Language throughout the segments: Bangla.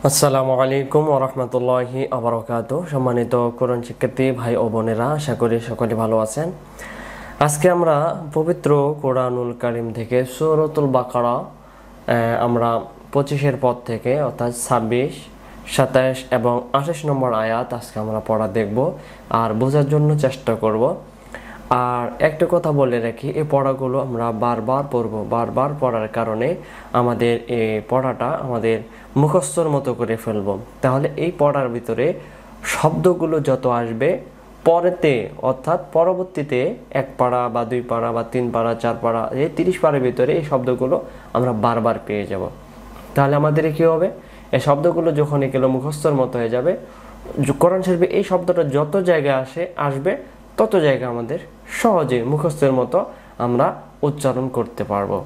আসসালামু আলাইকুম ওয়া রাহমাতুল্লাহি ওয়া বারাকাতুহু। সম্মানিত কোরআন শিক্ষার্থী ভাই ও বোনেরা, আশা করি সকলে ভালো আছেন। আজকে আমরা পবিত্র কোরআনুল কারীম থেকে সূরাতুল বাকারা আমরা 25-এর পদ থেকে অর্থাৎ 26, 27 এবং 28 নম্বর আয়াত আজকে আমরা পড়া দেখব আর বোঝার জন্য চেষ্টা করব। আর একটা কথা বলে রাখি, এই পড়াগুলো আমরা বারবার পড়ব। বারবার পড়ার কারণে আমাদের এই পড়াটা আমাদের মুখস্থর মতো করে ফেলব। তাহলে এই পড়ার ভিতরে শব্দগুলো যত আসবে পরেতে অর্থাৎ পরবর্তীতে 1 পারা বা 2 পারা বা 3 পারা 4 পারা এই 30 পারার ভিতরে এই শব্দগুলো আমরা বারবার পেয়ে যাব। তাহলে আমাদের কি হবে, এই শব্দগুলো যখন এগুলো মুখস্থর মতো হয়ে যাবে, কোরআন শরীফে এই শব্দটা যত জায়গায় আসবে তত জায়গা আমাদের সহজে মুখস্থের মতো আমরা উচ্চারণ করতে পারবো।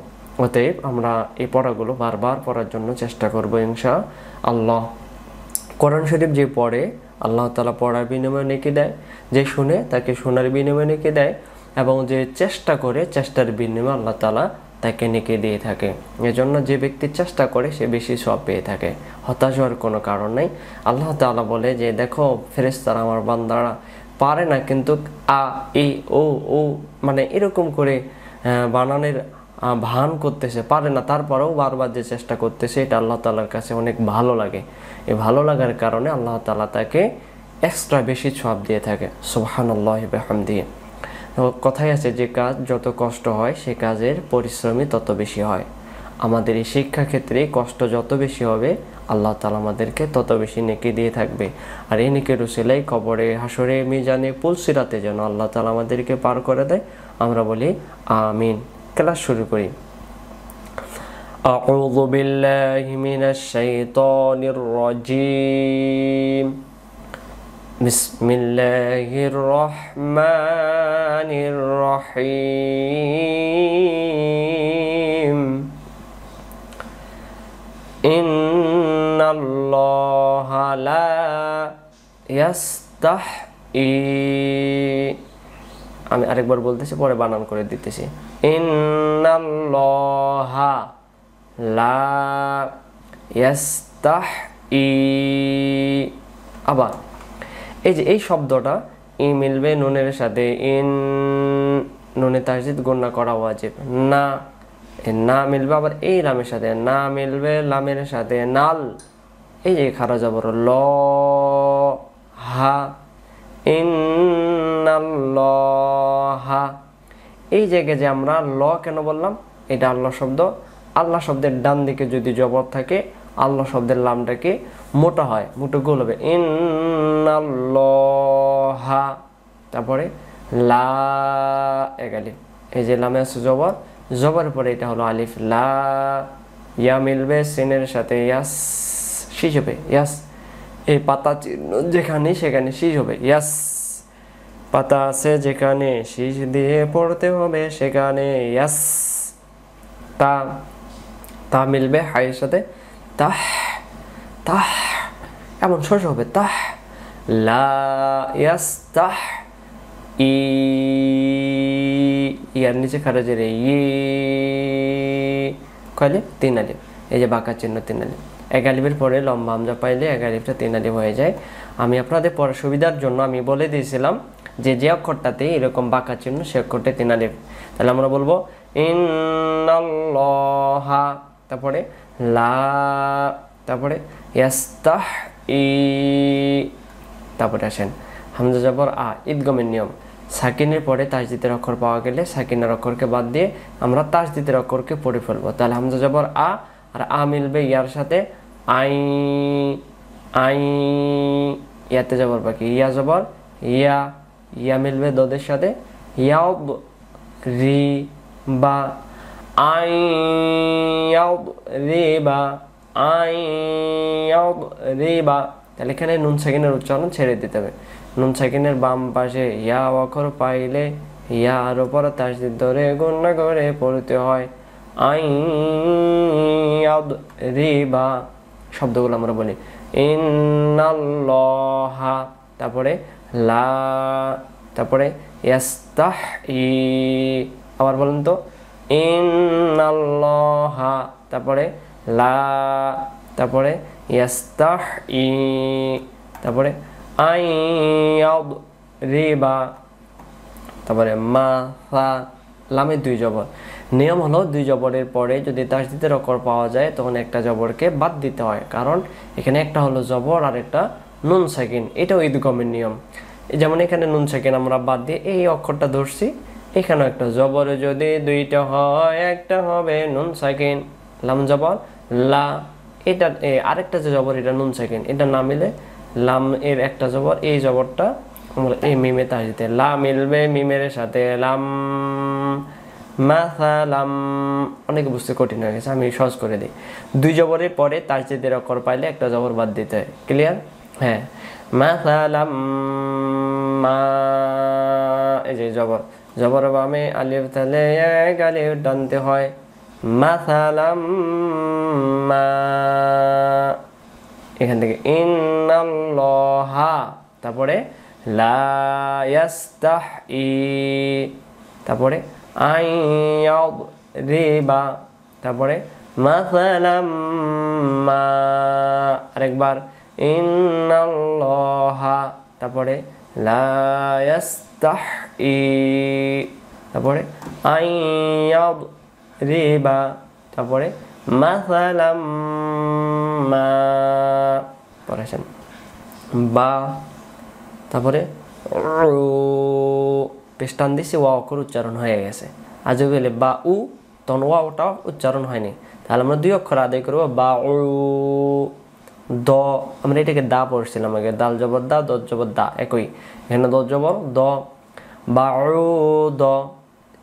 অতএব আমরা এই পড়াগুলো বারবার পড়ার জন্য চেষ্টা করব ইনশাআল্লাহ। কোরআন শরীফ যে পড়ে আল্লাহ তাআলা পড়ার বিনিময়ে নেকি দেয়, যে শুনে তাকে শোনার বিনিময়ে নেকি দেয়, এবং যে চেষ্টা করে চেষ্টার বিনিময়ে আল্লাহ তাআলা তাকে নেকি দিয়ে থাকে। এজন্য যে ব্যক্তি চেষ্টা করে সে বেশি সওয়াব পেয়ে থাকে। হতাশ হওয়ার কোনো কারণ নেই। আল্লাহ তাআলা বলে যে দেখো ফেরেশতারা আমার বান্দারা পারে না, কিন্তু আ ই ও ও মানে এরকম করে বানানের ভান করতেছে, পারে না, তারপরেও বারবার যে চেষ্টা করতেছে, এটা আল্লাহ তাআলার কাছে অনেক ভালো লাগে। এই ভালো লাগার কারণে আল্লাহ তাআলা তাকে এক্সট্রা বেশি সওয়াব দিয়ে থাকে। সুবহানাল্লাহি বিহামদিহি। কথায় আছে যে কাজ যত কষ্ট হয় সে কাজের পরিশ্রমই তত বেশি হয়। আমাদের এই শিক্ষা ক্ষেত্রে কষ্ট যত বেশি হবে আল্লাহ তাআলা আমাদেরকে তত বেশি নেকি দিয়ে থাকবে। আর এই নেকির উসিলায় কবরে, হাসরে, মিজানে, পুলসিরাতে যেন আল্লাহ তাআলা আমাদেরকে পার করে দেয়। আমরা বলি আমিন। ক্লাস শুরু করি। আউযু বিল্লাহি মিনাশ শাইতানির রাজীম। বিসমিল্লাহির রহমানির রহিম। ইন্নাল্লাহা লা ইয়াস্তাহি, আমি আরেকবার বলতেছি, পরে বানান করে দিতেছি। ইন্নাল্লাহা লা ইয়াস্তাহি। আবার এই যে এই শব্দটা ই মিলবে নুনের সাথে, ইন নুনে তাসদীদ গুণনা করা ওয়াজিব। না, না মিলবে আবার এই লামের সাথে, না মিলবে লামের সাথে, নাল। এই যে খারা জবর ল, হা, ইন্নাল্লাহা। এই জায়গায় যে আমরা ল কেন বললাম, এটা আল্লাহ শব্দ। আল্লাহ শব্দের ডান দিকে যদি জবর থাকে, আল্লাহ শব্দের লামটাকে মোটা হয়, মোটো গোল হবে, ইন্নাল্লাহা। তারপরে লা এক আলিফ, এই যে লামে আছে জবর, জবরের পরে এটা হলো আলিফ, লা। ইয়া মিলবে সিনের সাথে, ইয়াস, শীষ হবে, ইয়াস। এই পাতা চিহ্ন যেখানে সেখানে শীষ হবে, ইয়াস। পাতা আছে যেখানে শীষ দিয়ে পড়তে হবে সেখানে, ইয়াস। তা, তা মিলবে হায়ের সাথে, তাহ, তাহ, এমন ছোট হবে, তাহ। লা ইয়াস্তাহ ই, ইয়ার নিচে খারাজের ই, কয়লে 3 আলিফ। এই যে বাঁকা চিহ্ন 3 আলিফ। 1 আলিফের পরে লম্বা হামজা পাইলে 1 আলিফটা 3 আলিফ হয়ে যায়। আমি আপনাদের পড়ার সুবিধার জন্য আমি বলে দিয়েছিলাম যে যে অক্ষরটাতে এরকম বাঁকা চিহ্ন সে অক্ষরটা 3 আলিফ। তাহলে আমরা বলবো ইন্নাল্লাহা, তারপরে লা, তারপরে ইয়াস্তাহি। তারপরে আসেন হামজা জবর আ, ঈদগামের নিয়ম। সাকিনের পরে তাসদীদের অক্ষর পাওয়া গেলে সাকিনের অক্ষরকে বাদ দিয়ে আমরা তাসদীদের অক্ষরকে পড়ে ফেলবো। তাহলে হামজা জবর আ, আর আ মিলবে ইয়ার সাথে, আই, আই। ইয়াতে জবর বাকি, ইয়া জবর ইয়া, ইয়া মিলবে দদের সাথে, ইয়াদ রি বা, আই ইয়াদ রিবা, আই ইয়াদ রিবা। তাহলে এখানে নুন সাকিনের উচ্চারণ ছেড়ে দিতে হবে। নুন সাকিনের বাম পাশে ইয়া অক্ষর পাইলে ইয়ার উপর তাসদীদ ধরে গুণনা করে পড়তে হয়, আই ইয়াদ রিবা। শব্দগুলো আমরা বলি ইন্নাল্লাহা, তারপরে লা, তারপরে ইয়াস্তাহি। আবার বলেন তো, ইন্নাল্লাহা, তারপরে লা, তারপরে ইয়াস্তাহি, তারপরে আইয়াদরিবা, তারপরে মাসা, লামে 2 জবর। নিয়ম হলো 2 জবরের পরে যদি তাসদিদের অক্ষর পাওয়া যায় তখন একটা জবরকে বাদ দিতে হয়, কারণ এখানে একটা হলো জবর আর একটা নুন সাকিন, এটাও ইদগমের নিয়ম। যেমন এখানে নুন সাকিন আমরা বাদ দিয়ে এই অক্ষরটা ধরছি, এখানেও একটা জবর যদি 2টা হয় একটা হবে নুন সাকিন, লাম জবর লা, এটা আরেকটা যে জবর এটা নুন সাকিন, এটা না মিলে লাম এর একটা জবর, এই জবরটা আমরা এই মিমে তাসদিদে লা মিলবে মিমের সাথে, লাম মাসালাম। অনেকে বুঝতে কঠিন হয়ে গেছে, আমি সহজ করে দিই। 2 জবরের পরে তাসদিদের অক্ষর পাইলে একটা জবর বাদ দিতে হয়, ক্লিয়ার? হ্যাঁ, মাসালাম মা, এই যে জবর বামে আলিফ তাহলে এক আলিফ টানতে হয়, মাসালাম মা। এখান থেকে ইন্নাল্লাহা, তারপরে লা ইয়াস্তাহি, তারপরে আইয়াদরিবা, তারপরে মাসালাম মা, আরেকবার ইন্নাল্লাহা, তারপরে লা ইয়াস্তাহি, তারপরে আইয়াদরিবা, তারপরে মাসালাম মা, পড়েছেন বা, তারপরে পেশ টান দিছি, ওয়া অক্ষর উচ্চারণ হয়ে গেছে। আজ গেলে বা উ, তখন ওয়াওটা উচ্চারণ হয়নি, তাহলে আমরা 2 অক্ষর আদায় করবো, বা উ দ, আমরা এটাকে দা পড়ছিলাম আগে, দাল জবর দা, দ জবর দা একই, এখানে দ জবর দ, বা উ দ,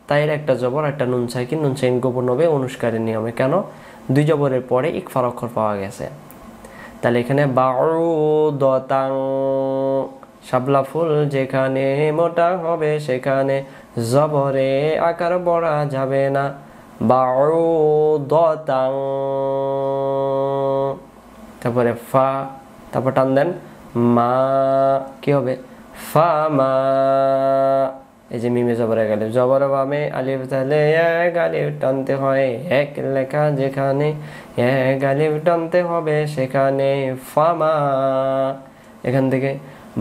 তাই একটা জবর একটা নুন সাকিন, নুন সাকিন গোপন হবে অনুষ্কারের নিয়মে, কেন 2 জবরের পরে ইকফার অক্ষর পাওয়া গেছে। তাহলে এখানে বা উ দ তাং, শাপলা ফুল যেখানে মোটা হবে সেখানে জবরে আকার বড়া যাবে না, বাউদাতাং। তারপরে ফা, তারপর টান দেন মা, কি হবে ফা মা, এই যে মিমে জবরে গেলে জবর বামে আলিফ তাহলে এক আলিফ টানতে হয়, এক লেখা যেখানে এক আলিফ টানতে হবে সেখানে ফামা। এখান থেকে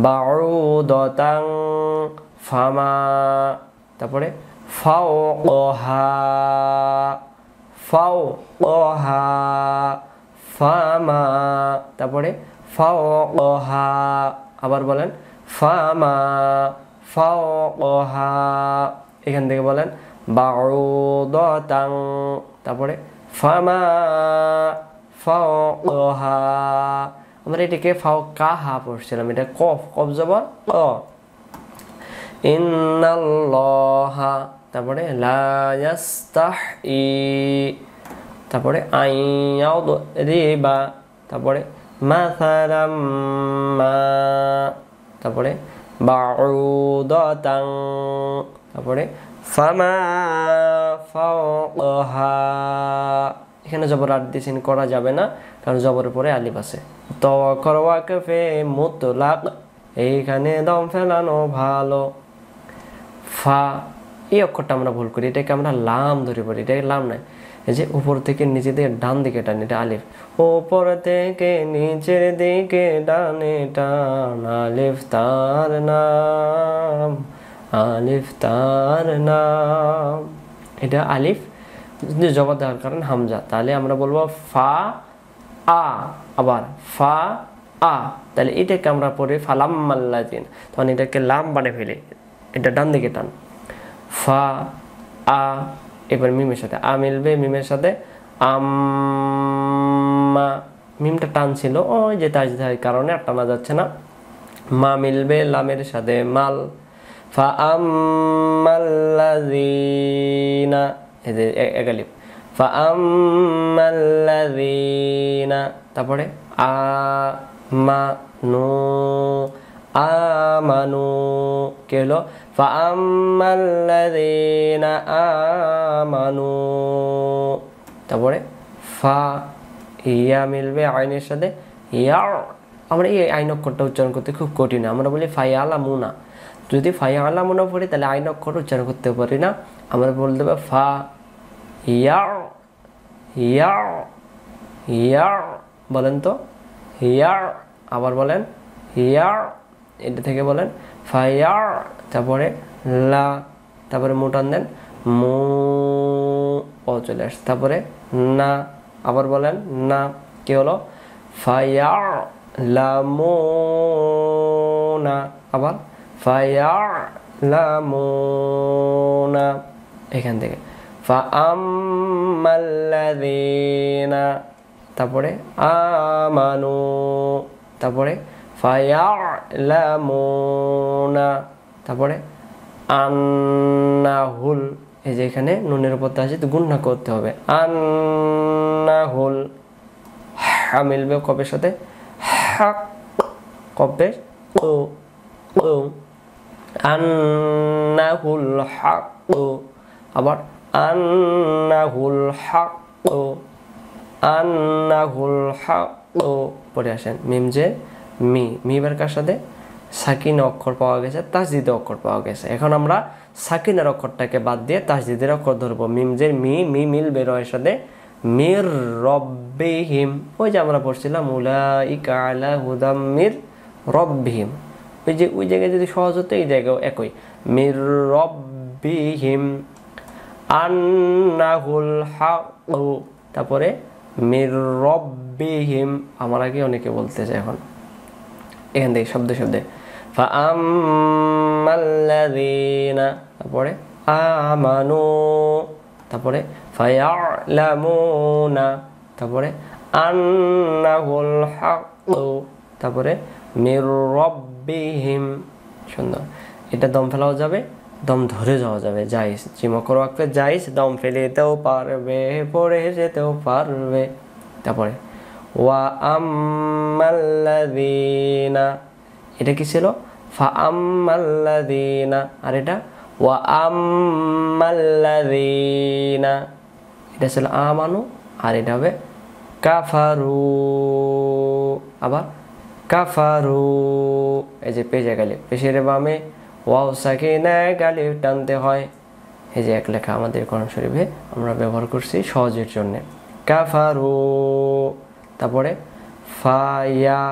বাউদাতাং ফামা, তারপরে ফাওহা, ফাওহা ফামা, তারপরে ফাওহা, আবার বলেন ফামা ফাওহা। এখান থেকে বলেন বাউদাতাং, তারপরে ফামা ফাওহা। আমরা এটাকে ফাও কাহা পড়ছিলাম, এটা কফ, কফ জবর ক, ইন্নাল্লাহা, তারপরে লা ইয়াস্তাহি, তারপরে আইয়াদরিবা, তারপরে মাসালাম মা, তারপরে বাউদাতাং, তারপরে ফামা ফাওহা। এখানে জবর আর দিছেন করা যাবে না, কারণ জবরের পরে আলিফ আছে। তাওয়াক্কুল ওয়াকফে মুতলাক, এইখানে দম ফেলানো ভালো। ফা, এই অক্ষরটা আমরা ভুল করি, এটাকে আমরা লাম ধরে পড়ি, এটাকে লাম নয়। এই যে উপর থেকে নিচে দিকে ডান দিকে টান, এটা আলিফ। উপর থেকে নিচের দিকে ডানে টান, আলিফ তার নাম, আলিফ তার নাম। এটা আলিফ জবর দেওয়ার কারণ হামজা, তাহলে আমরা বলবো ফা আ, আবার ফা আ। তাহলে এটাকে আমরা পড়ি ফালাম মাল্লাজিন, তখন এটাকে লাম বানিয়ে ফেলি, এটা ডান দিকে টান, ফা আ। এবার মিমের সাথে আ মিলবে, মিমের সাথে আম্মা, মিমটা টান ছিল ওই যে তাজদার কারণে আর টানা যাচ্ছে না। মা মিলবে লামের সাথে মাল, ফা আম্মাল্লাযিনা, এই যে একালিফ, ফা আম্মাল্লাযিনা, তারপরে আ মা নু, আমানু, কি হলো ফা আম্মাল্লাযিনা আমানু। তারপরে ফা ইয়া মিলবে আইনের সাথে ইয়া, আমরা এই আইন অক্ষরটা উচ্চারণ করতে খুব কঠিন, আমরা বলি ফায়ালামুনা। যদি ফায়ালামুনা পড়ি তাহলে আইন অক্ষর উচ্চারণ করতে পারি না, আমরা বলতে হবে ফা ইয়া ইয়া ইয়া, বলেন তো হিয়ার, আবার বলেন হিয়ার, এটা থেকে বলেন ফায়ার, তারপরে লা, তারপরে মু টান দেন মু, ও চলে আসছে, তারপরে না, আবার বলেন না, কি হলো ফায়ার লামুনা, আবার ফায়ার লামুনা, এখান থেকে ফাআম্মাল্লাযীনা, তারপরে আমানু, তারপরে ফায়ালামুনা, তারপরে আন্নাহুল, এই যে এখানে নুনের উপর আছে তো গুণনা করতে হবে, আন্নাহুল, হা মিলবে কপের সাথে, হাক কপের ও, ও আন্নাহুল হাক ও, আবার আন্নাহুল হাক ও, আন্নাহুল হাক ও, পড়ে আসেন মিম যে মি, মিমের কার সাথে সাকিন অক্ষর পাওয়া গেছে, তাসদিদের অক্ষর পাওয়া গেছে। এখন আমরা সাকিনের অক্ষরটাকে বাদ দিয়ে তাসদিদের অক্ষর ধরবো। মিম যে মি, মি মিলবে রয়ের সাথে, মির রব্বিহিম, ওই যে আমরা পড়ছিলাম উলাইকা আলা হুদাম মির রব্বিহিম, ওই যে ওই জায়গায় যদি সহজ হতো এই জায়গাও একই, মির রব্বিহিম, আন্নাহুল হাক্কু, তারপরে মির রব্বিহিম, আমার আগে অনেকে বলতেছে এখন, এখান থেকে শব্দে শব্দে ফাআম্মাল্লাযীনা, তারপরে আমানু, তারপরে ফায়ালামুনা, তারপরে আন্নাহুল হাক্কু, তারপরে মির রব্বিহিম। সুন্দর, এটা দম ফেলাও যাবে, দম ধরে যাওয়া যাবে, জাইজ জিমকর ওয়াকফে জাইজ, দম ফেলেতেও পারবে, পড়ে যেতেও পারবে। তারপরে ওয়া আম্মাল্লাযীনা, এটা কি ছিল ফাআম্মাল্লাযীনা, আর এটা ওয়া আম্মাল্লাযীনা, এটা ছিল আমানু, আর এটা হবে কাফারু, আবার কাফারু, এই যে পেজে গেলে পেশের বামে ওয়াও সাকিনা গালিফ টানতে হয়, এই যে এক লেখা আমাদের কোরআন শরীফে আমরা ব্যবহার করছি সহজের জন্য, কাফারু, তারপরে ফায়া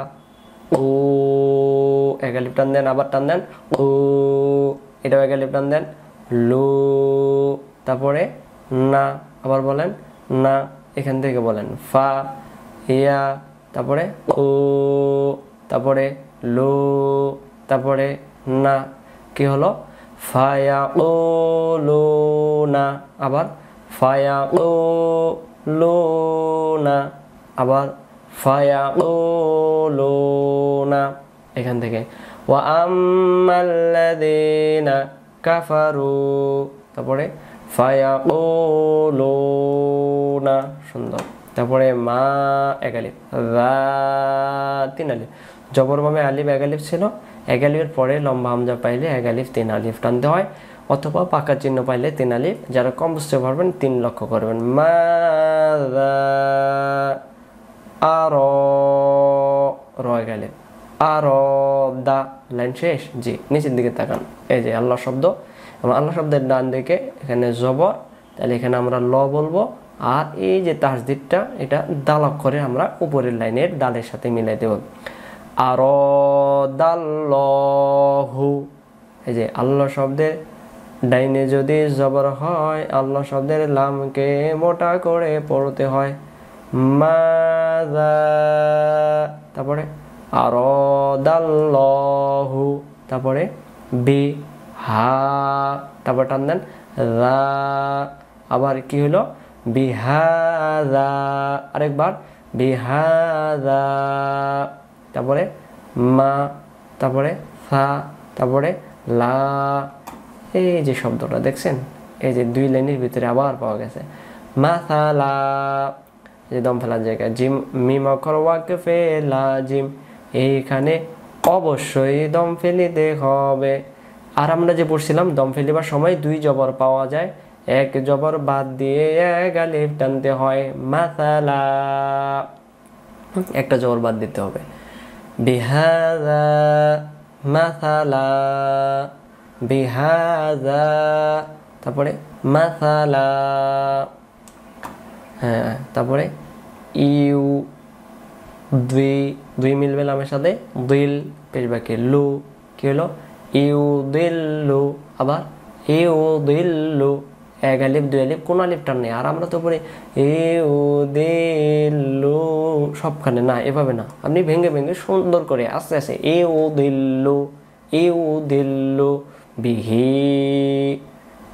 ও, একালিফ টান দেন, আবার টান দেন ও, এটাও একালিফ টান দেন লু, তারপরে না, আবার বলেন না, এখান থেকে বলেন ফা ইয়া, তারপরে ও, তারপরে লু, তারপরে না, কি হলো ফায়া ও লো না, আবার ফায়া ও লো না, আবার ফায়া ও লো না, এখান থেকে ওয়া আম্মাল্লাযীনা কাফারু, তারপরে ফায়া ও লো না। সুন্দর, তারপরে মা এক আলিফ, তিন আলিফ, জবর বামে আলিফ এক আলিফ ছিল, এক আলিফের পরে লম্বা হামজা পাইলে এক আলিফ তিন আলিফ টানতে হয়, অথবা পাকা চিহ্ন পাইলে তিন আলিফ, যারা কম বুঝতে পারবেন তিন লক্ষ্য করবেন। মাযা আর র এক আলিফ, আর দা, লাইন শেষ। জি, নিচের দিকে তাকান, এই যে আল্লাহ শব্দ, এবং আল্লাহ শব্দের ডান দিকে এখানে জবর, তাহলে এখানে আমরা ল বলবো, আর এই যে তাসদীদটা এটা দাল অক্ষরে আমরা উপরের লাইনের দালের সাথে মিলাই দেব। আর দাল্লাহু, এই যে আল্লাহ শব্দের ডাইনে যদি জবর হয়, আল্লাহ শব্দের লামকে মোটা করে পড়তে হয়। মাযা, তারপরে আর দাল্লাহু, তারপরে বি হা, তারপর টান দেন রা, আবার কি হলো বিহাযা, আরেকবার বিহাযা, তারপরে মা, তারপরে সা, তারপরে লা, এই যে শব্দটা দেখছেন, এই যে দুই লাইনের ভিতরে আবার পাওয়া গেছে মাসালা, যে দম ফেলার জায়গা, জিম মিম অক্ষর ওয়াকফে লাজিম, এইখানে অবশ্যই দম ফেলিতে হবে। আর আমরা যে পড়ছিলাম দম ফেলিবার সময় দুই জবর পাওয়া যায়, এক জবর বাদ দিয়ে এক আলিফ টানতে হয়, মাসালা, একটা জবর বাদ দিতে হবে, বিহাযা মাসালা, বিহাযা, তারপরে মাসালা, হ্যাঁ, তারপরে ইউ, দুই, দুই মিলবে লামের সাথে, দিল পেশ বাকি লু, কি হলো ইউ দিল লু। আবার ইউ দিল লু, এক আলিফ দুই আলিফ, কোন আলিফটা নেই। আর আমরা তো পড়ি ইউ দিল লু, সবখানে না, এভাবে না, আপনি ভেঙে ভেঙে সুন্দর করে আস্তে আস্তে ইউ দিল লু, ইউ দিল লু বিহি,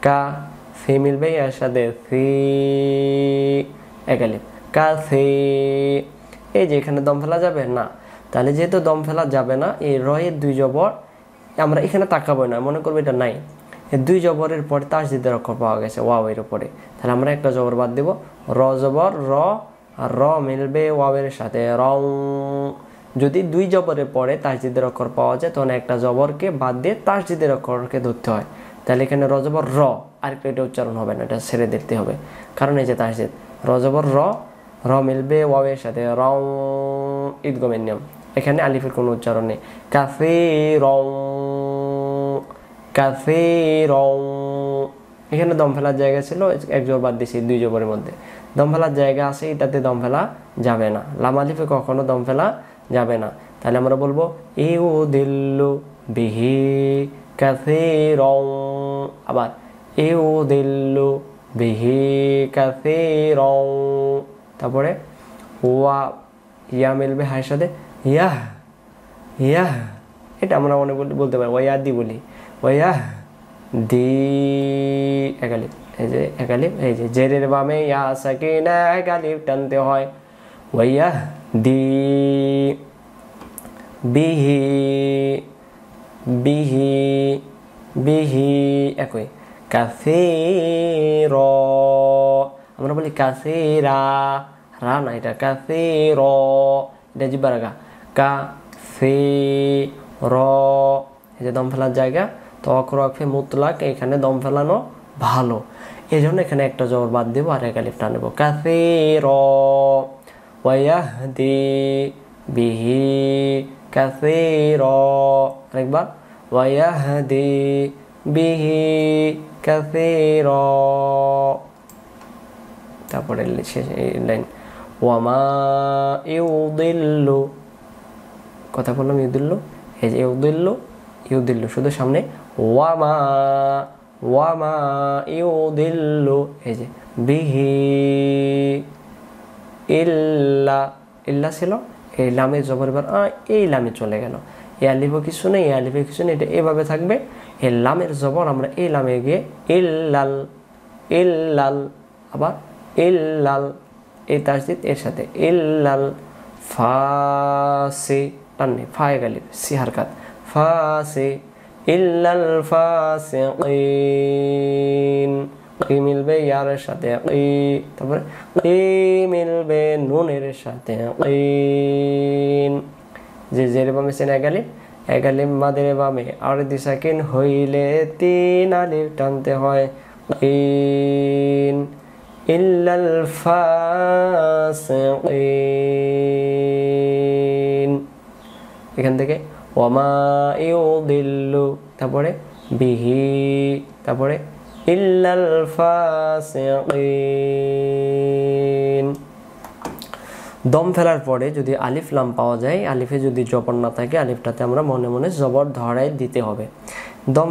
কা সি মিলবে এর সাথে সি, এক আলিফ কাসি। এই যে এখানে দম ফেলা যাবে না, তাহলে যেহেতু দম ফেলা যাবে না, এই রয়ের দুই জবর আমরা এখানে তাকাবো না, মনে করবো এটা নাই। এই দুই জবরের পরে তাসদিদের অক্ষর পাওয়া গেছে ওয়াও এর উপরে, তাহলে আমরা একটা জবর বাদ দেব, র জবর র, আর র মিলবে ওয়াওয়ের সাথে রং। যদি দুই জবরের পরে তাসদিদের অক্ষর পাওয়া যায় তখন একটা জবরকে বাদ দিয়ে তাসদিদের অক্ষরকে ধরতে হয়। তাহলে এখানে র জবর র, আরেকটু এটা উচ্চারণ হবে না, এটা ছেড়ে দিতে হবে, কারণ এই যে তাসদিদ, র জবর র, র মিলবে ওয়াওয়ের সাথে রং, ঈদগমের নিয়ম, এখানে আলিফের কোনো উচ্চারণ নেই। কাফে রং, কাফে রং, এখানে দম ফেলার জায়গা ছিল, এক জবর বাদ দিয়েছি দুই জবরের মধ্যে, দম ফেলার জায়গা আছে, এটাতে দম ফেলা যাবে না, লাম আলিফে কখনো দম ফেলা যাবে না। তাহলে আমরা বলবো ইউ দিল্লু বিহি কাফে রং, আবার ইউ দিল্লু বিহি কাফে রং, তারপরে ওয়া ইয়া মিলবে হায়ের সাথে ইয়াহ, ইয়াহ, এটা আমরা মনে বলতে পারি ওয়া দি বলি, ওয়া দি, একালিফ, এই যে একালিফ, এই যে জেরের বামে ইয়া সাকিনা একালিফ টানতে হয়, ওয়া দি বিহি, বিহি, বিহি একই, কাসির, আমরা বলি কাসিরা, রা না, এটা কাসির, এটা জিব্বার আগা, কাসির, এই যে দম ফেলার জায়গা, তো অক্রফে মুতলাক, এখানে দম ফেলানো ভালো, এই জন্য এখানে একটা জবর বাদ দেবো আর এক আলিফ টানবো, কাসির, ওয়াহদি বিহি কাসির, আরেকবার ওয়াহদি বিহি কাসির, তারপরে শেষ লাইন ওয়ামা ইউদিল্লু, কথা বললাম ইউদিল্লু, এই যে ইউদিল্লু, ইউদিল্লু শুধু সামনে ওয়ামা, ওয়ামা ইউদিল্লু, এই যে বিহি, ইল্লা, ইল্লা ছিল, এই লামে জবর এবার এই লামে চলে গেল, এই আলিফও কিছু নেই, এই আলিফে কিছু নেই, এটা এভাবে থাকবে, এই লামের জবর আমরা এই লামে গিয়ে ইল্লাল, ইল্লাল, আবার ইল্লাল, এই তাসদিদ এর সাথে ইল্লাল, ফাসি টাননি, ফায়ে গালিব সি হারকাত, ফাসি, ইল্লাল ফাসিকিন, কি মিলবে ইয়ার সাথে কি, তারপরে কি মিলবে নুনের সাথে কিন, যে জের বামে সেন এক আলিফ, এক আলিফ মাদের বামে আর দিসাকিন হইলে তিন আলিফ টানতে হয়, কিন, ইল্লাল ফাসিকিন, এখান থেকে ওয়ামা ইউদিল্লু, তারপরে বিহি, তারপরে ইল্লাল ফাসিকিন। দম ফেলার পরে যদি আলিফ লাম পাওয়া যায়, আলিফে যদি জবর না থাকে, আলিফটাতে আমরা মনে মনে জবর ধরাই দিতে হবে। দম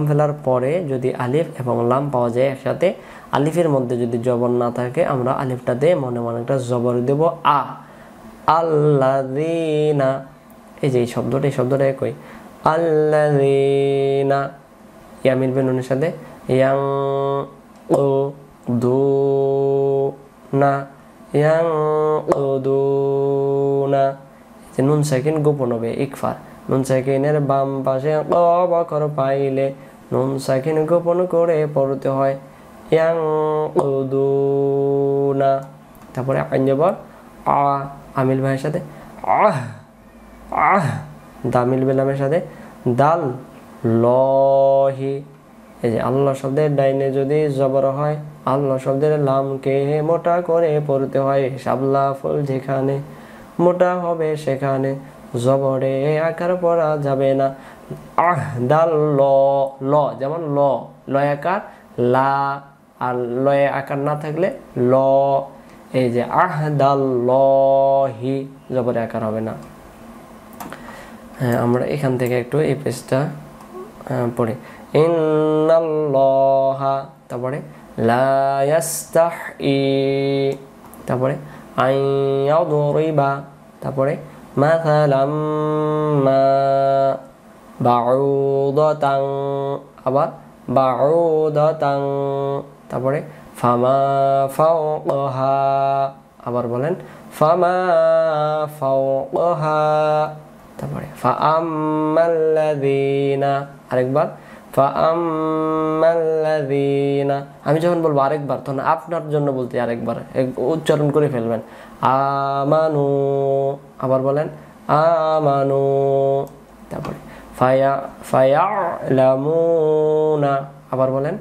ফেলার পরে যদি আলিফ এবং লাম পাওয়া যায় একসাথে, আলিফের মধ্যে যদি জবর না থাকে, আমরা আলিফটাতে মনে মনে একটা জবর দেব আ, আল্লাযীনা, এই যে এই শব্দটা একই, আল্লাযীনা, ইয়া মিলবে নুনের সাথে, ইয়াং ও দু না, ইয়াং ও দু না, যে নুন সাকিন গোপন হবে, ইকফার, নুন সাকিনের বাম পাশে কব অক্ষর পাইলে নুন সাকিন গোপন করে পড়তে হয়, ইয়াং ও দু না, তারপরে আইন জবর আ, আমিল ভাইয়ের সাথে আহ, আহ, দা মিলবে লামের সাথে দাল, লহি, এই যে আল্লাহ শব্দের ডাইনে যদি জবর হয়, আল্লাহ শব্দের লামকে মোটা করে পড়তে হয়, শাবলা ফুল যেখানে মোটা হবে সেখানে জবরে আকার পড়া যাবে না, আহ, দাল ল, ল যেমন লয় আকার লা, আর লয়ে আকার না থাকলে ল, এই যে আহদাল্লাহি জবর আকার হবে না। হ্যাঁ, আমরা এখান থেকে একটু এই পেজটা পড়ি। ইন্নাল্লাহা, তারপরে লা ইয়াস্তাহি, তারপরে আইয়াদরিবা, তারপরে মাসালাম মা বাউদাতান, আবার বাউদাতান, তারপরে ফামা ফাওকাহা, আবার বলেন ফামা ফাওকাহা, তারপরে ফাআম্মাল্লাযীনা, আরেকবার ফাআম্মাল্লাযীনা। আমি যখন বলবো আরেকবার তখন আপনার জন্য বলতে আরেকবার উচ্চারণ করে ফেলবেন। আমানু, আবার বলেন আমানু, তারপরে ফায়ালামুনা, আবার বলেন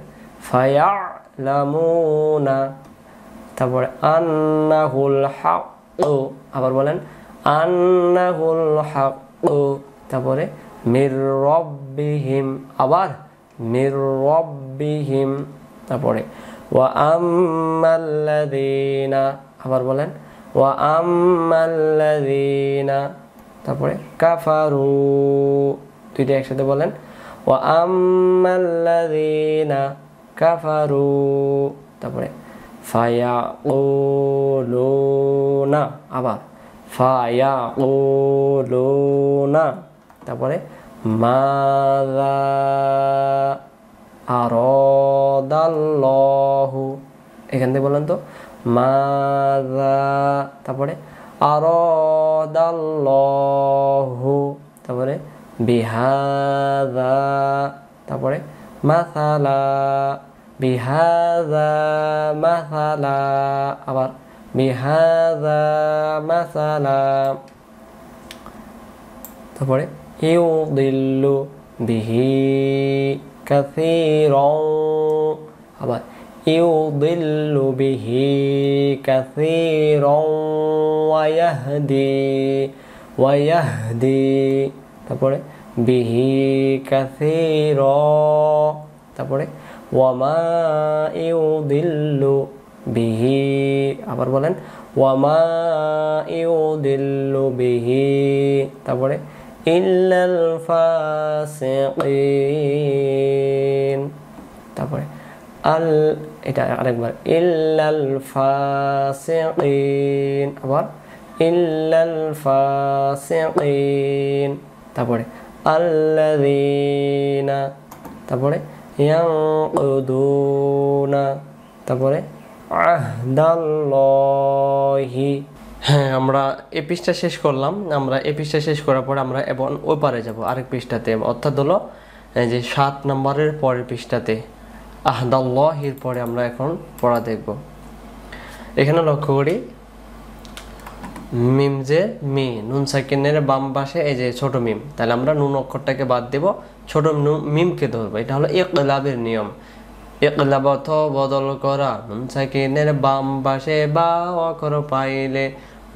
ফায়ালামুনা, তারপরে আন্নাহুল হক, আবার বলেন আন্নাহুল হক, তারপরে মির রব্বিহিম, আবার মির রব্বিহিম, তারপরে ওয়া আম্মাল্লাযীনা, আবার বলেন ওয়া আম্মাল্লাযীনা, তারপরে কাফারু, দুইটা একসাথে বলেন ওয়া আম্মাল্লাযীনা কাফারু, তারপরে ফায়াকুলুনা, আবার ফায়াকুলুনা, তারপরে মাযা আরাদাল্লাহু, এখান থেকে বলেন তো মাযা, তারপরে আরাদাল্লাহু, তারপরে বিহাযা, তারপরে মাসালা, বিহাযা মাসালা, আবার বিহাযা মাসালা, তারপরে ইউদিল্লু বিহি কাসীরান, আবার ইউদিল্লু বিহি কাসীরান ওয়া ইয়াহদি, তারপরে বিহি কাসীরা, তারপরে ওয়ামা ইউদিল্লু বিহি, আবার বলেন ওয়ামা ইউদিল্লু বিহি, তারপরে ইল্লাল ফাসিকিন, তারপরে আল, এটা আরেকবার ইল্লাল ফাসিকিন, আবার ইল্লাল ফাসিকিন, তারপরে আল্লাযীনা, তারপরে ইয়ানকুদুনা, তারপরে আহদাল্লাহি। হ্যাঁ, আমরা এই পৃষ্ঠা শেষ করলাম। আমরা এই পৃষ্ঠা শেষ করার পর আমরা এবং ওই পারে যাব আরেক পৃষ্ঠাতে, অর্থাৎ হলো যে 7 নম্বরের পরের পৃষ্ঠাতে আহদাল্লাহির পরে আমরা এখন পড়া দেখব। এখানে লক্ষ্য করি মিম যে মি, নুন সাকিনের বাম পাশে এই যে ছোট মিম, তাহলে আমরা নুন অক্ষরটাকে বাদ দেব, ছোট মিমকে ধরবো। এটা হলো ইকলাবের নিয়ম। ইকলাব অর্থ বদল করা। নুন সাকিনের বাম পাশে বা অক্ষর পাইলে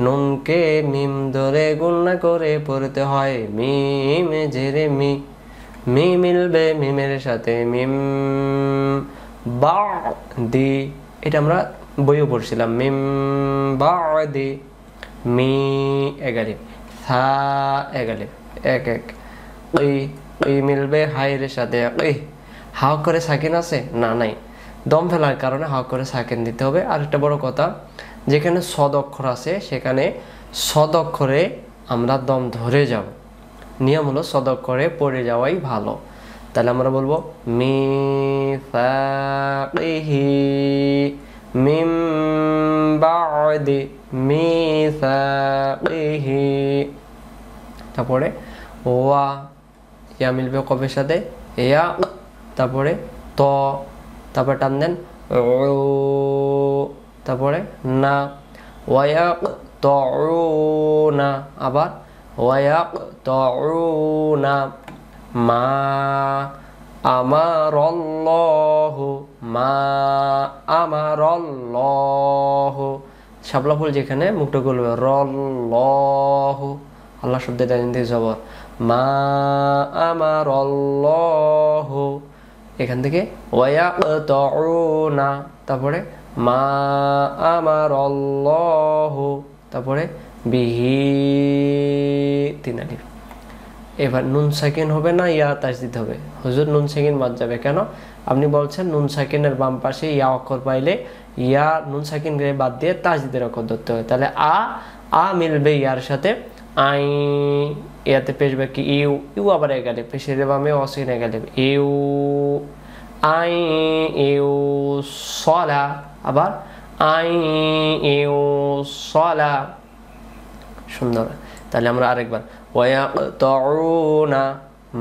নুনকে মিম ধরে গুণনা করে পড়তে হয়। মিম জেরে মি, মি মিলবে মিমের সাথে মিম বা দি, এটা আমরা বইও পড়ছিলাম। মিম বা দি, মি এগালিফ, থা এগালিফ, এক এক, ই মিলবে হাইয়ের সাথে। হা করে সাকিন আছে না, নাই, দম ফেলার কারণে হা করে সাকিন দিতে হবে। আর একটা বড় কথা, যেখানে সদ অক্ষর আছে সেখানে সদ অক্ষরে আমরা দম ধরে যাব। নিয়ম হলো সদ অক্ষরে পড়ে যাওয়াই ভালো। তাহলে আমরা বলবো মিসাকিহি, মিম বাদি মিসাকিহি, তারপরে ওয়া, ইয়া মিলবে কবের সাথে ইয়া, তারপরে ত, তারপরে টান দেন ও, তারপরে না, ওয়াক তউনা, আবার ওয়াক তউনা, মা আমারাল্লাহু, মা আমারাল্লাহু, শাপলা ফুল যেখানে মুখটা খুলবে রল্লাহু, আল্লাহ শব্দটা নিতে জবর, মা আমারাল্লাহু, এখান থেকে ওয়াক তউনা, তারপরে মা আমারাল্লাহু, তারপরে বিহি, 3 আলিফ। এবার নুন সাকিন হবে না ইয়া তাসদিদ হবে? হুজুর নুন সাকিন বাদ যাবে কেন? আপনি বলছেন নুন সাকিনের বাম পাশে ইয়া অক্ষর পাইলে ইয়া নুন সাকিন বাদ দিয়ে তাসদিদের অক্ষর ধরতে হয়। তাহলে আ মিলবে ইয়ার সাথে, আই, ইয়াতে পেশবে কি ইউ, ইউ আবার একালে পেশের বামে অসিন একালে ইউ, আই ইউ সলা, আবার আই ইউ সলা। সুন্দর। তাহলে আমরা আরেকবার ওয়ায়াকতাউনা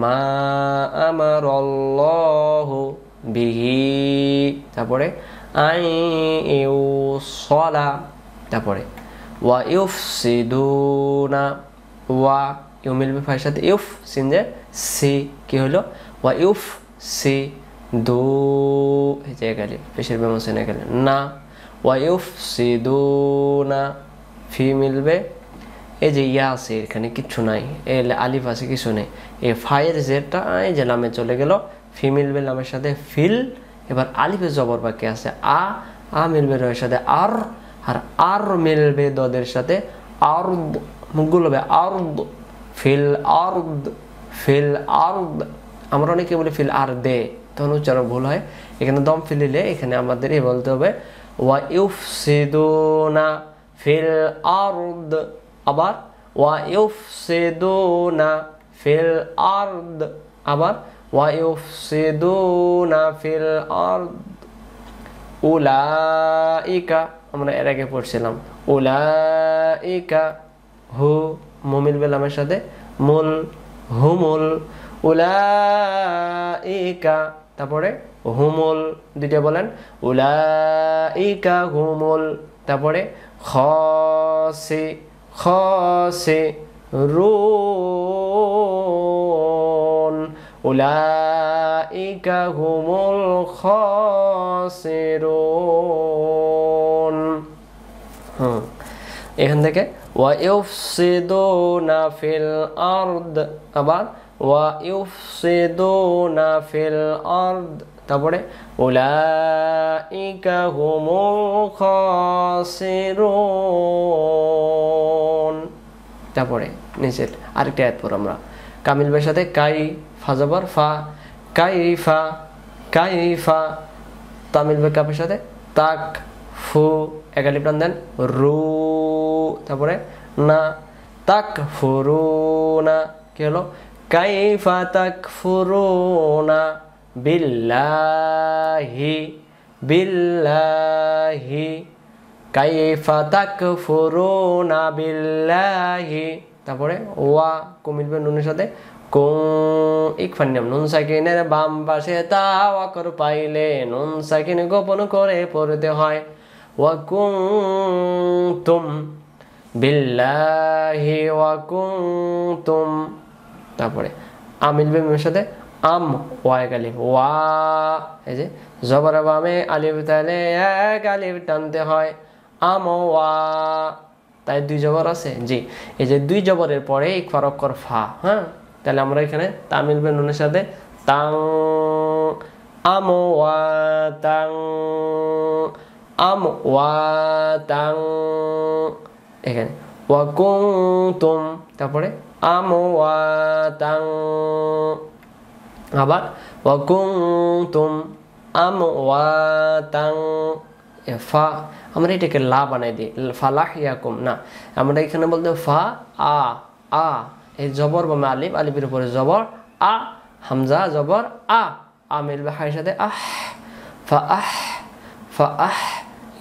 মা আমারাল্লাহু বিহি, তারপরে আই ইউ সলা, তারপরে ওয়া ইউফসিদুনা, ওয়া ইউ মিলবে ফাইয়ের সাথে ইউফ, সিন যে সি, কি হলো ওয়া ইউফ সি দু, এই যে গেলে পেশের বেমসেনে গেলে না, ওয়া ইউফসিদুনা, ফি মিলবে এই যে ইয়া আছে এখানে কিচ্ছু নাই, আলিফ আছে কিছু নেই, এই ফায়ের জেরটা এই যে লামে চলে গেল, ফি মিলবে লামের সাথে ফিল। এবার আলিফের জবর বাকি আছে আ মিলবে রয়ের সাথে আর আর মিলবে দদের সাথে আরদ, মুখগুলো হবে আরদ, ফিল আরদ, ফিল আরদ। আমরা অনেকে বলি ফিল আর দে, তখন উচ্চারণ ভুল হয়। এখানে দম ফিলিলে এখানে আমাদের এই বলতে হবে ওয়া ইউফসিদুনা ফিল আরদ, আবার ওয়া ইউফসিদুনা ফিল আরদ, আবার ওয়া ইউফসিদুনা ফিল আরদ। উলাইকা আমরা এর আগে পড়ছিলাম, উলাইকা হু, মু মিলবে লামের সাথে মুল, হুমুল, উলাইকা, তারপরে হুমুল, দুইটা বলেন উলাইকা হুমুল, তারপরে খসি খসে রুন, উলাইকা হুমুল খাসিরুন। এখান থেকে ওয়া ইউফসিদুনা ফিল আরদ, আবার ওয়া ইউফসিদুনা ফিল আরদ, তারপরে উলাইকা হুমুল খাসিরুন। তারপরে নিচের আরেকটা আয়াত পড়ব আমরা, কামিলবের সাথে কাই, ফা জবর ফা, কাইফা, কাইফা, তামিলবে কাপের সাথে তাক, ফু, একালি প্রাণ দেন রু, তারপরে না, তাক ফুরুনা, কি হলো কাইফা তাক ফুরুনা বিল্লাহি, বিল্লাহি, কাইফা তাকফুরুনা বিল্লাহি, তারপরে ওয়া কুমিলবে নুনের সাথে কুং, ইকফান্নাম নুন সাকিনের বাম পাশে তা ওয়াকর পাইলে নুন সাকিন গোপন করে পড়তে হয়। ওয়া কুনতুম বিল্লাহি ওয়া কুনতুম, তারপরে আমিলবে মিমের সাথে আম, ওয়া এক আলিফ, ওয়া, এই যে জবর বামে আলিফ তাহলে এক আলিফ টানতে হয়, আম ওয়া, তাই দুই জবর আছে জি, এই যে দুই জবরের পরে ইকফার অক্ষর ফা, হ্যাঁ, তাহলে আমরা এখানে তা মিলবে নুনের সাথে তাং, আম ওয়া তাং, আম ওয়া তাং, এখানে ওয়া কুনতুম, তারপরে আম ওয়া তাং, আবার ওয়া কুনতুম আমওয়াতান, ফা আমরা এটাকে লা বানাই দিই, ফালাহিয়াকুম না, আমরা এখানে বলতে ফা আ, আ, এই জবর বা আলিফ, আলিফের উপরে জবর আ, হামজা জবর আ মিলবে হায়ের সাথে আহ, ফা আহ, ফা আহ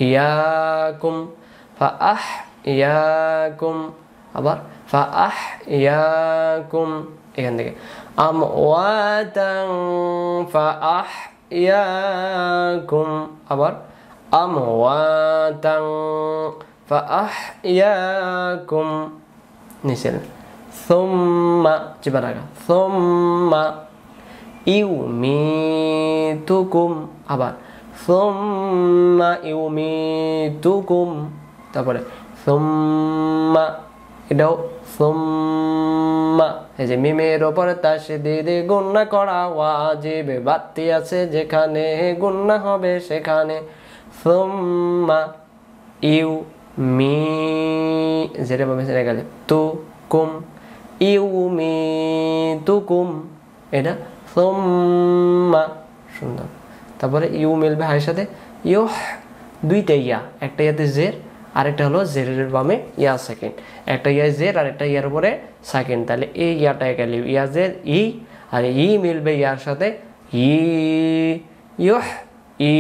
ইয়াকুম, ফা আহ ইয়াকুম, আবার ফা আহ ইয়াকুম, এখান থেকে আমওয়াতান ফাআহইয়াকুম, আবার আমওয়াতান ফাআহইয়াকুম, নিচের সুম্মা চিবার আগা, সুম্মা ইউমিতুকুম, আবার সুম্মা ইউমিতুকুম, তারপরে সুম্মা, এটাও সুম্মা, এই যে মিমের ওপর তাসদীদে গুণনা করা ওয়াজিব, বাড়তি আছে যেখানে গুণনা হবে সেখানে, সুম্মা ইউ মি জেরে বামে চলে গেলে তু কুম ইউ মি তু কুম এটা সুম্মা সুন্দর। তারপরে ইউ মিলবে হায়ের সাথে ইউ দুইটা ইয়া একটা ইয়াতে জের আরেকটা হলো জেরের বামে ইয়া সেকেন্ড একটা ইয়া জের আর একটা ইয়ার উপরে সেকেন্ড তাহলে এই ইয়াটা গেলে ইয়া জের ই আর ই মিলবে ইয়ার সাথে ই ইউহ ই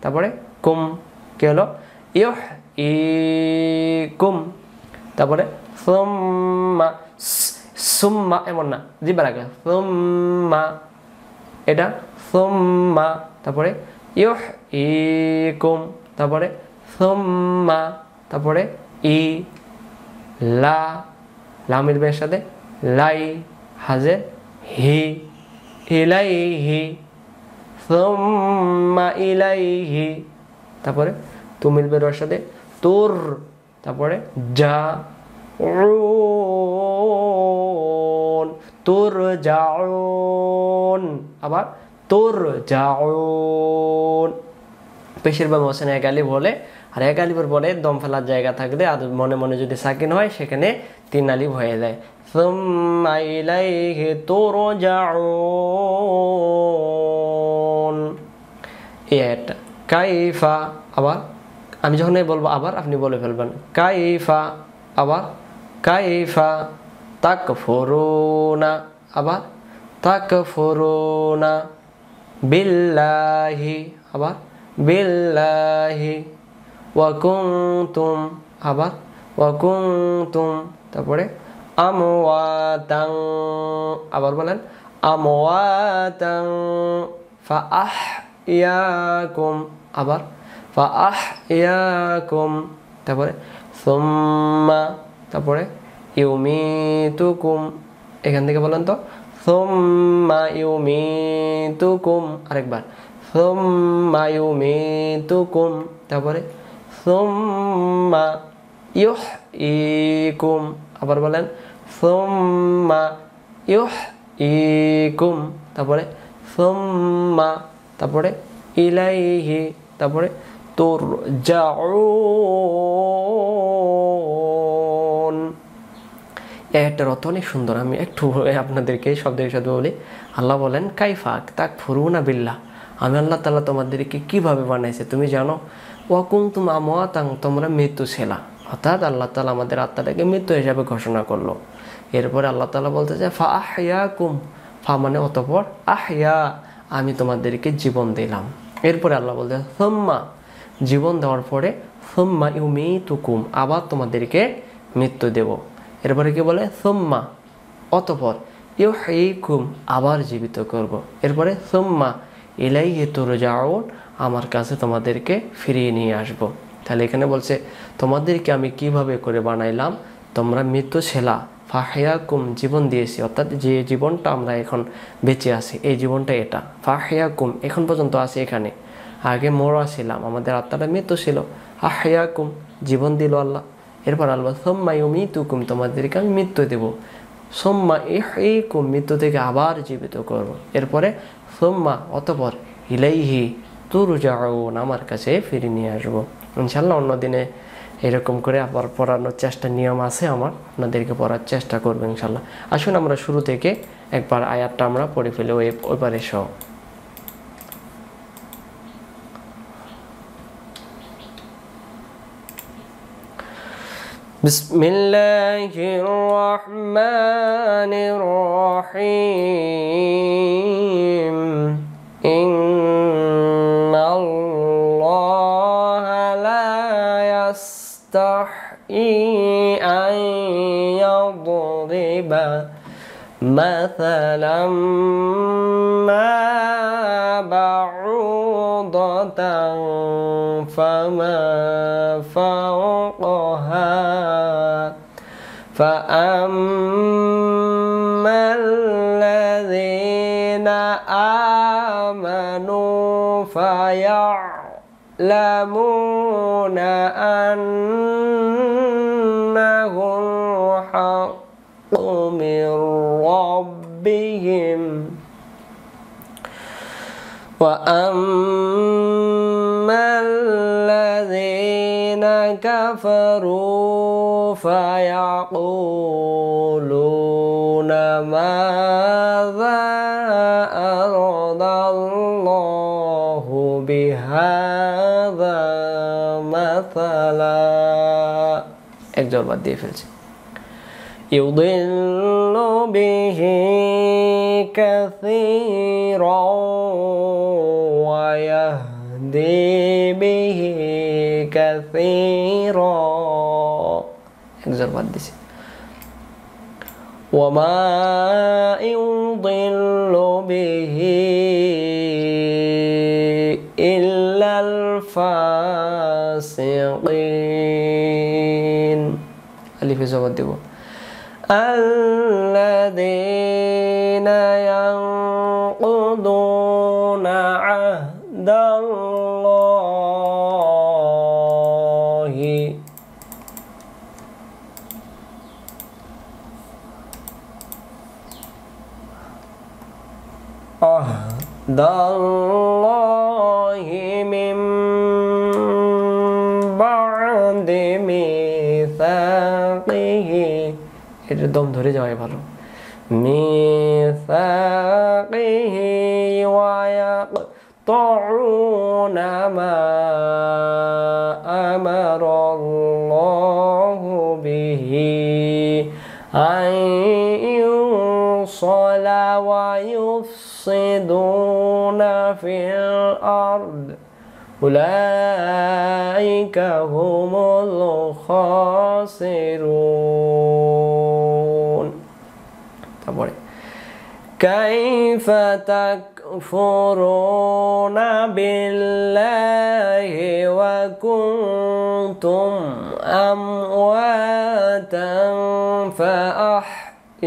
তারপরে কুম কি হলো ইউহ ই কুম তারপরে সুম্মা সুম্মা এমন না জিবার আগে সুম্মা এটা সুম্মা তারপরে ইউহ ই কুম তারপরে সুম্মা তারপরে ই লা লা মিলবে এর সাথে লাই হাজে হি ইলাইহি সুম্মা ইলাইহি তারপরে তু মিলবে এর সাথে তুর তারপরে যা তুর যাউন আবার তুর যাউন পেশের বা মোহসেন এক আলিফ হলে আর এক আলিফের পরে দম ফেলার জায়গা থাকলে আর মনে মনে যদি সাকিন হয় সেখানে 3 আলিফ হয়ে যায় সুম্মা ইলাইহি তুরজাউন এই একটা কাইফা আবার আমি যখন বলবো আবার আপনি বলে ফেলবেন কাইফা আবার কাইফা তাকফুরুনা আবার তাকফুরুনা বিল্লাহি আবার বিল্লাহি ওয়া কুনতুম আবার ওয়া কুনতুম তারপরে আমওয়াতাং আবার বলেন আমওয়াতাং ফাআহইয়াকুম আবার ফাআহইয়াকুম তারপরে সুম্মা তারপরে ইউমিতুকুম এখান থেকে বলেন তো সুম্মা ইউমিতুকুম আরেকবার সুম্মা ইউমিতুকুম তারপরে সুম্মা ইউহইকুম আবার বলেন সুম্মা ইউহইকুম তারপরে সুম্মা তারপরে ইলাইহি তারপরে তুরজাউন এটার অর্থ অনেক সুন্দর আমি একটু আপনাদেরকে শব্দের সাথে বলি আল্লাহ বলেন কাইফা তাকফুরুনা বিল্লাহ আমি আল্লাহ তাআলা তোমাদেরকে কিভাবে বানাইছে তুমি জানো ওয়া কুনতুম আমওয়াতাং তোমরা মৃত্যু ছিলা অর্থাৎ আল্লাহ তাআলা আমাদের আত্মাটাকে মৃত্যু হিসাবে ঘোষণা করলো এরপরে আল্লাহ তাআলা বলতে চায় ফা আহইয়াকুম ফা মানে অতঃপর আহইয়া আমি তোমাদেরকে জীবন দিলাম এরপরে আল্লাহ বলতে সুম্মা জীবন দেওয়ার পরে সুম্মা ইউমিতুকুম আবার তোমাদেরকে মৃত্যু দেব এরপরে কি বলে সুম্মা অতঃপর ইউহইকুম আবার জীবিত করব এরপরে সুম্মা ইলাইহি তুরজাউন আমার কাছে তোমাদেরকে ফিরিয়ে নিয়ে আসব তাহলে এখানে বলছে তোমাদেরকে আমি কিভাবে করে বানাইলাম তোমরা মৃত্যু ছিলা ফাহিয়াকুম জীবন দিয়েছি অর্থাৎ যে জীবনটা আমরা এখন বেঁচে আছি এই জীবনটা এটা ফাহিয়াকুম এখন পর্যন্ত আছি এখানে আগে মরা ছিলাম আমাদের আত্মাটা মৃত্যু ছিল আহিয়াকুম জীবন দিল আল্লাহ এরপর আল্লাহ সুম্মা ইউমিতুকুম তোমাদেরকে আমি মৃত্যু দেব সুম্মা ইহইকুম মৃত্যু থেকে আবার জীবিত করব এরপরে সুম্মা অতঃপর ইলাইহি তুরজাউন আমার কাছে ফিরে নিয়ে আসবো ইনশাআল্লাহ অন্য দিনে এরকম করে আবার পড়ানোর চেষ্টা নিয়ম আছে আমার আপনাদেরকে পড়ার চেষ্টা করবো ইনশাআল্লাহ আসুন আমরা শুরু থেকে একবার আয়াতটা আমরা পড়ে ফেলি ওই পারে সহ বিসমিল্লাহির রহমানির রহিম ইন্নাল্লাহা লা ইয়াস্তাহি আন ইয়াদরিবা মাসালাম মা বাউদাতান ফামা ফাওকাহা فأما الذين آمنوا فيعلمون أنه الحق من ربهم وأما الذين كفروا فيقولون ماذا أراد الله بهذا مثلا এক জোর বাদ দিয়ে ফেলছি يضل به كثيرا ويهدي به كثيرا এক জোর বাদ দিছি وما يضل به إلا الفاسقين ألف زبط دبو الذين ينقضون عهد الله من بعد ميثاقه এটা দম ধরে যাওয়াই ভালো ميثاقه ويقطعون ما أمر الله به أن يوصل ويفسدون في الأرض أولئك هم الخاسرون كيف تكفرون بالله وكنتم أمواتا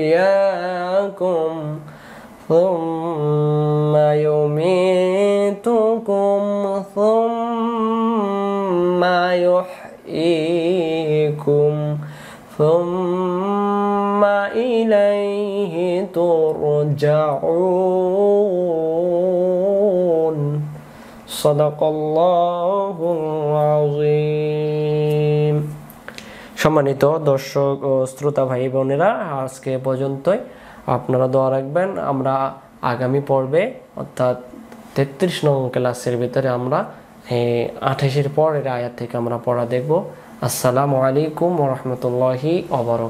فأحياكم ثم يميتكم ثم يحييكم ثم إليه ترجعون صدق الله العظيم সম্মানিত দর্শক ও শ্রোতা ভাই বোনেরা আজকে পর্যন্তই আপনারা দোয়া রাখবেন আমরা আগামী পর্বে অর্থাৎ 33 নং ক্লাসের ভিতরে আমরা 28 এর পরের আয়াত থেকে আমরা পড়া দেখব আসসালামু আলাইকুম ওয়া রাহমাতুল্লাহি ওয়া বারাকাতুহু